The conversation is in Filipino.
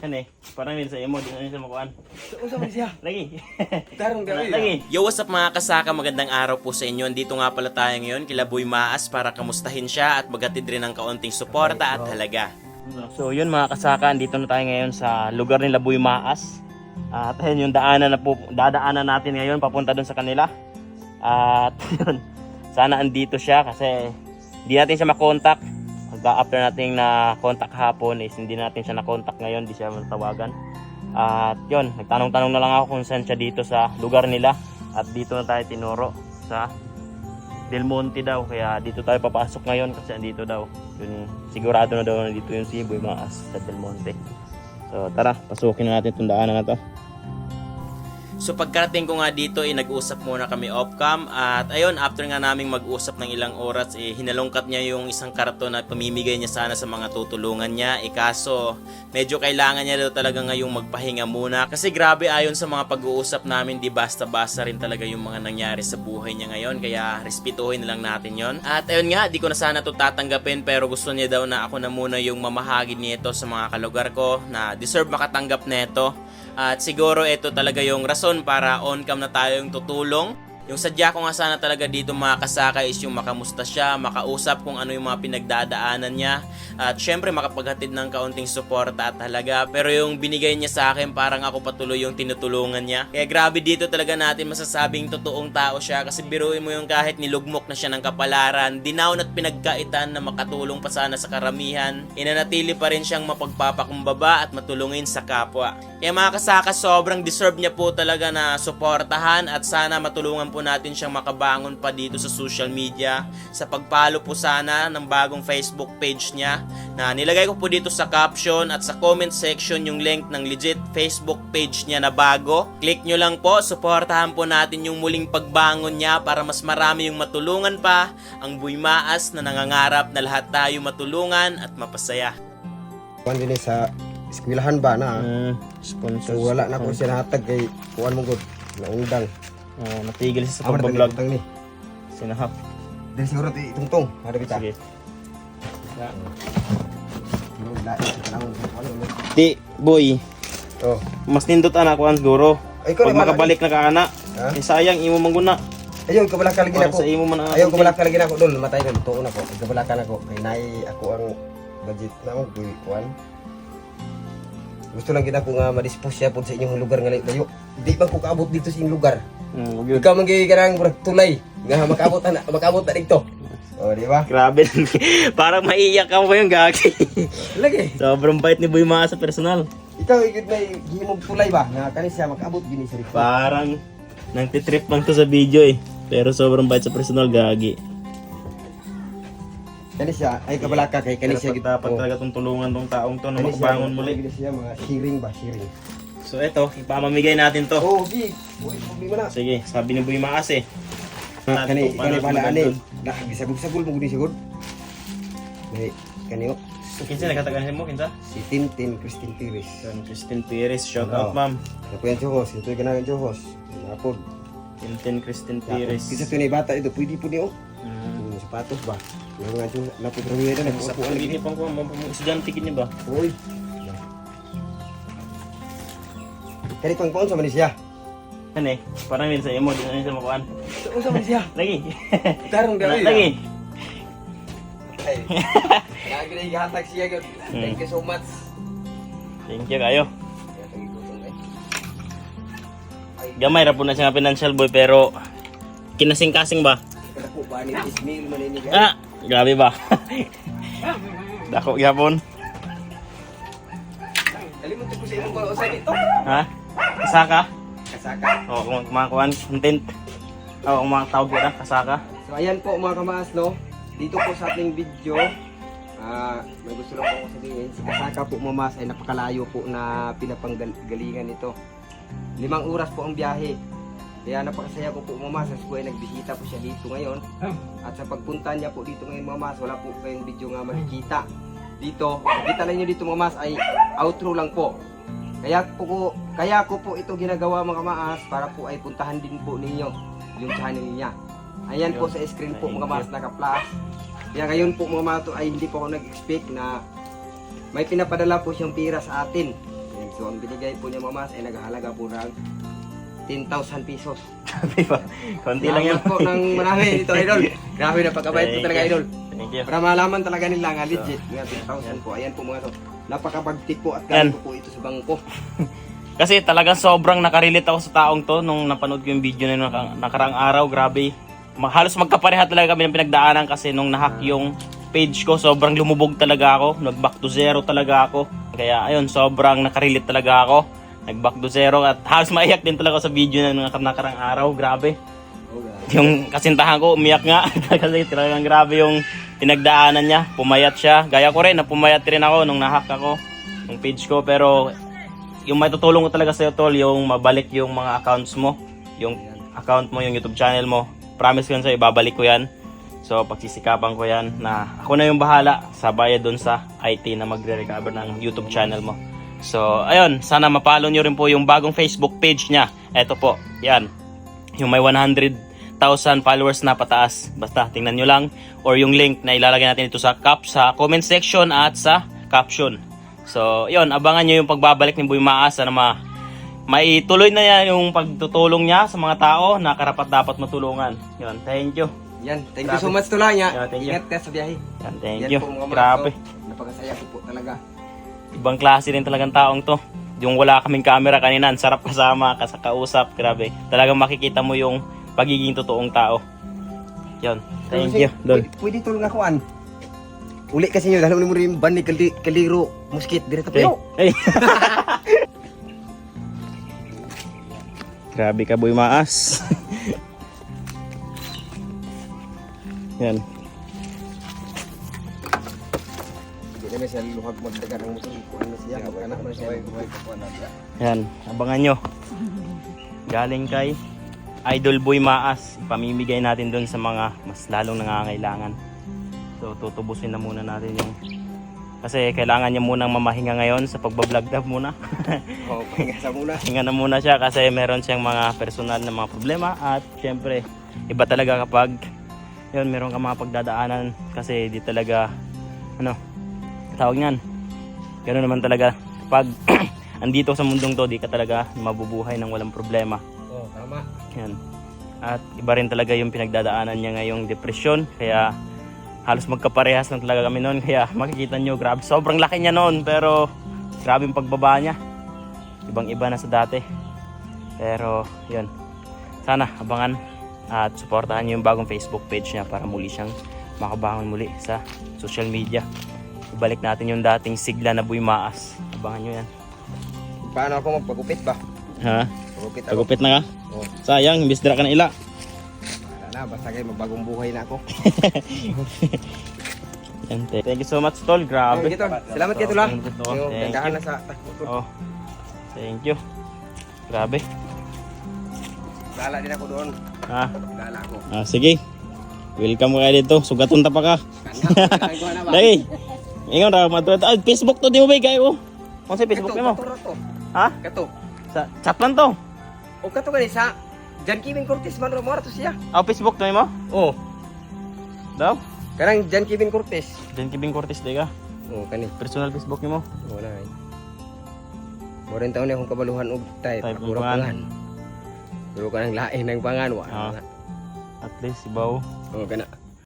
Kan parang min sa imo din ano sa makuan. Unsa man siya? Lagi. Tarong gawi. Lagi. Yo, what's up mga kasaka? Magandang araw po sa inyo. Dito nga pala tayo ngayon kila Boy Maas para kamustahin siya at magatid rin ng kaunting suporta at halaga. So yun mga kasaka, dito na tayo ngayon sa lugar nila Boy Maas. At ayun yung daanan na po, dadaanan natin ngayon papunta doon sa kanila. At yun, sana andito siya kasi hindi natin siya makontak. After nating na contact hapon is hindi natin siya na contact ngayon, hindi siya matawagan. At yun, nagtanong-tanong na lang ako kung saan siya dito sa lugar nila. At dito na tayo tinuro sa Del Monte daw, kaya dito tayo papasok ngayon kasi andito daw. Yun, sigurado na daw nandito yung si Boy Maas sa Del Monte. So tara, pasukin na natin itong daanan na to. So pagkarating ko nga dito, nag-usap muna kami off-cam at ayun, after nga naming mag-usap ng ilang oras, hinalongkat niya yung isang karton na pamimigay niya sana sa mga tutulungan niya. Kaso medyo kailangan niya daw talaga ngayong magpahinga muna kasi grabe, ayon sa mga pag-uusap namin, di basta-basta rin talaga yung mga nangyari sa buhay niya ngayon, kaya respetuhin na lang natin yon. At ayun nga, di ko na sana to tatanggapin pero gusto niya daw na ako na muna yung mamahagi nito sa mga kalugar ko na deserve makatanggap nito. At siguro ito talaga yung rason para on-cam na tayong tutulong. Yung sadya ko nga sana talaga dito mga kasaka is yung makamusta siya, makausap kung ano yung mga pinagdadaanan niya. At syempre makapaghatid ng kaunting suporta at halaga. Pero yung binigay niya sa akin parang ako patuloy yung tinutulungan niya. Kaya grabe, dito talaga natin masasabing totoong tao siya. Kasi biruin mo yung kahit nilugmok na siya ng kapalaran, dinaon at pinagkaitan na makatulong pa sana sa karamihan, inanatili pa rin siyang mapagpapakumbaba at matulungin sa kapwa. Kaya mga kasaka, sobrang deserve niya po talaga na suportahan at sana matulungan po natin siyang makabangon pa dito sa social media. Sa pagpalo po sana ng bagong Facebook page niya na nilagay ko po dito sa caption at sa comment section yung link ng legit Facebook page niya na bago. Click nyo lang po, suportahan po natin yung muling pagbangon niya para mas marami yung matulungan pa ang Boy Maas na nangangarap na lahat tayo matulungan at mapasaya. Kuan din sa eskwelahan ba na? Sponsor. So wala na ko siya nahatag kay kuan mo gud na undang. Natigil siya sa pag-vlog. Ni. Sinahap. Dili siguro itungtong, ada bita. Sige. Di Boy, oh. mas nindot anak ko siguro. Ay ko Pag makabalik na ka ana, sayang imo mangguna. Ayaw ko balak lagi Para nako. sa imo man Ayaw ko balak lagi nako dol, matay na tuon ako. Gabalakan ako kay nay ako ang budget na mo kuan. Gusto lang gid ako nga ma-dispose siya pud sa inyong lugar nga layo. Di man ko kaabot dito sa inyong lugar. Ikaw man gyud kanang tulay nga makaabot na dito. Oh, di ba? Grabe. Parang maiiyak ka mo yung gagi. Lagi. Sobrang bait ni Boy Maas sa personal. Ikaw gyud may gihimong tulay ba nga kani siya makaabot gini sa dito. Parang nang-titrip lang to sa video Pero sobrang bait sa personal, gagi. Kani siya ay kabalaka kay kani siya dapat talaga tong tulungan tong taong to na kani siya, makabangon muli. kani siya mga sharing ba, sharing. So eto, ipamamigay natin to. Oh, gi. Uy, problema na. Sige, sabi ni Boy Maas Kani paano pala natin ani. doon? Na gisagol-sagol mo gudi sigod. Kani oh. Kinsa nakatagan mo, kinsa? Si Tintin Christine Pires. Yan, Christine Pires, shout Oo. out ma'am. Ako yan Johos, ito yung ganang Johos. Napod. Tintin Christine Pires. Kita ito na bata ito, pwede po niyo. Mm. Sapatos ba? Yung nga Johos, napod rin yun, Sa nagpuan pagiging lagi. pang kuha, estudyante kini ba? Uy. Kani pang paon sa Manisya. Ano parang min sa imo, din ano sa makuan. Sa Manisya. Lagi. Tarong gawi. Lagi. Ay. Lagi na ihatag siya. Thank you so much. Thank you kayo. Gamay ra po na siya nga financial boy pero kinasing-kasing ba? Ako ba ni Ismail maninig? Grabe ba? Dako gyapon. Kalimutan ko sa imong kausa dito. Ha? Kasaka? Kasaka. O kung mga kuan content. O kung mga tawag na kasaka. So ayan po mga kamaas no. Dito po sa ating video, may gusto lang po ako sabihin. Si Kasaka po mamas ay napakalayo po na pinapanggalingan nito. 5 oras po ang biyahe. Kaya napakasaya ko po mamas. As po ay nagbisita po siya dito ngayon. At sa pagpunta niya po dito ngayon mamas, wala po kayong video nga makikita. Dito, kita lang nyo dito mamas ay outro lang po. Kaya ko po ito ginagawa mga kamaas para po ay puntahan din po ninyo yung channel niya. Ayan po sa screen po mga kamaas naka-flash. Kaya ngayon po mga kamaas ay hindi po ako nag-expect na may pinapadala po siyang pira sa atin. So ang binigay po niya Mama Mas ay naghahalaga po ng 10,000 pesos. Konti lang yan. Salamat po ng marami dito, idol. Grabe na pagkabait po talaga, idol. Thank you. Para malaman talaga nila nga legit nga 10,000 po. Ayan po mga to. Napakabagtik po at Yan. galing po ito sa bangko. Kasi talagang sobrang nakarelate ako sa taong to nung napanood ko yung video na yun nakarang araw. Grabe. Halos magkapareha talaga kami ng pinagdaanan kasi nung nahack yung page ko, sobrang lumubog talaga ako. Nag-back to zero talaga ako. Kaya ayun, sobrang nakarelate talaga ako. Nag-back to zero at halos maiyak din talaga ako sa video na nakarang araw. Grabe. Yung kasintahan ko, umiyak nga. Kasi talagang grabe yung pinagdaanan niya. Pumayat siya. Gaya ko rin, pumayat rin ako nung nahack ako ng page ko. Pero yung may tutulong ko talaga sa'yo, Tol, yung mabalik yung mga accounts mo. Yung account mo, yung YouTube channel mo. Promise ko yan sa'yo, ibabalik ko yan. So, pagsisikapan ko yan na ako na yung bahala sa bayad dun sa IT na magre-recover ng YouTube channel mo. So, ayun, sana mapalo nyo rin po yung bagong Facebook page niya. Eto po, yan. Yung may 100,000 followers na pataas. Basta, tingnan nyo lang. Or yung link na ilalagay natin ito sa comment section at sa caption. So, yun, abangan nyo yung pagbabalik ni Boy Maas. Sana maituloy na yan yung pagtutulong niya sa mga tao na karapat dapat matulungan. Yun, thank you. Yan, thank you so much Tula niya. Yeah, thank you. Ingat ka sa biyahe. Yan, thank Yan you. po, mga Grabe. mga napakasaya ko po talaga. Ibang klase rin talagang taong to. Yung wala kaming camera kanina, ang sarap kasama, kausap, grabe. Talagang makikita mo yung pagiging totoong tao. Yun, thank you. Dol. Pwede tulong ako an. Uli kasi nyo, dahil mo rin ban ni Kaliro, Muskit, direta Hey. po. Hey. Grabe ka, Boy Maas. Yan. Hindi naman siya luhag magdagan ng motor. Ano siya, anak mo na siya. Yan, abangan nyo. Galing kay Idol Boy Maas. Ipamimigay natin dun sa mga mas lalong nangangailangan. So, tutubusin na muna natin yung... Kasi kailangan niya munang mamahinga ngayon sa pagbablog na muna. Oo, pahinga sa muna. Hinga na muna siya kasi meron siyang mga personal na mga problema. At syempre, iba talaga kapag yun, meron ka mga pagdadaanan. Kasi di talaga, ano, tawag niyan. Ganoon naman talaga. Kapag andito sa mundong to, di ka talaga mabubuhay ng walang problema. Oo, tama. Yan. At iba rin talaga yung pinagdadaanan niya ngayong depresyon. Kaya halos magkaparehas lang talaga kami noon. Kaya makikita nyo, grabe. Sobrang laki niya noon. Pero grabe yung pagbaba niya. Ibang iba na sa dati. Pero yun. Sana abangan at suportahan nyo yung bagong Facebook page niya para muli siyang makabangon muli sa social media. Ibalik natin yung dating sigla na Boy Maas. Abangan nyo yan. Paano ako magpagupit ba? Ha? Pagupit ako. Pagupit na ka? Oo. Sayang, imbis dira ka na ila. Wala na, basta kayo magbagong buhay na ako. Yan, thank you so much, Tol. Grabe. Gito. Salamat kayo Tula. Thank you. Yung gagahan na sa takbo to. Oh. Thank you. Grabe. Gala din ako doon. Ha? Gala ako. Sige. Welcome ka dito. Sugaton ta pa ka. Kanya, na ba? Dali. Ingon ra matuto. Facebook to di mo ba kayo? Kung sa Facebook mo? Kato, kato. Ha? Kato. Sa chat lang to. O kato gani sa John Kevin Cortez man mo to siya. Facebook to mo? Oh, Daw? kanang John Kevin Cortez. Jan Kibing Cortez di ka. Oh, kani. Personal Facebook mo? Wala ay. Mo rin taon akong kabaluhan og type. Type ng Puro pangan. pangan. Puro ka ng lain ng pangan wa. At least ibaw. Oh, kana.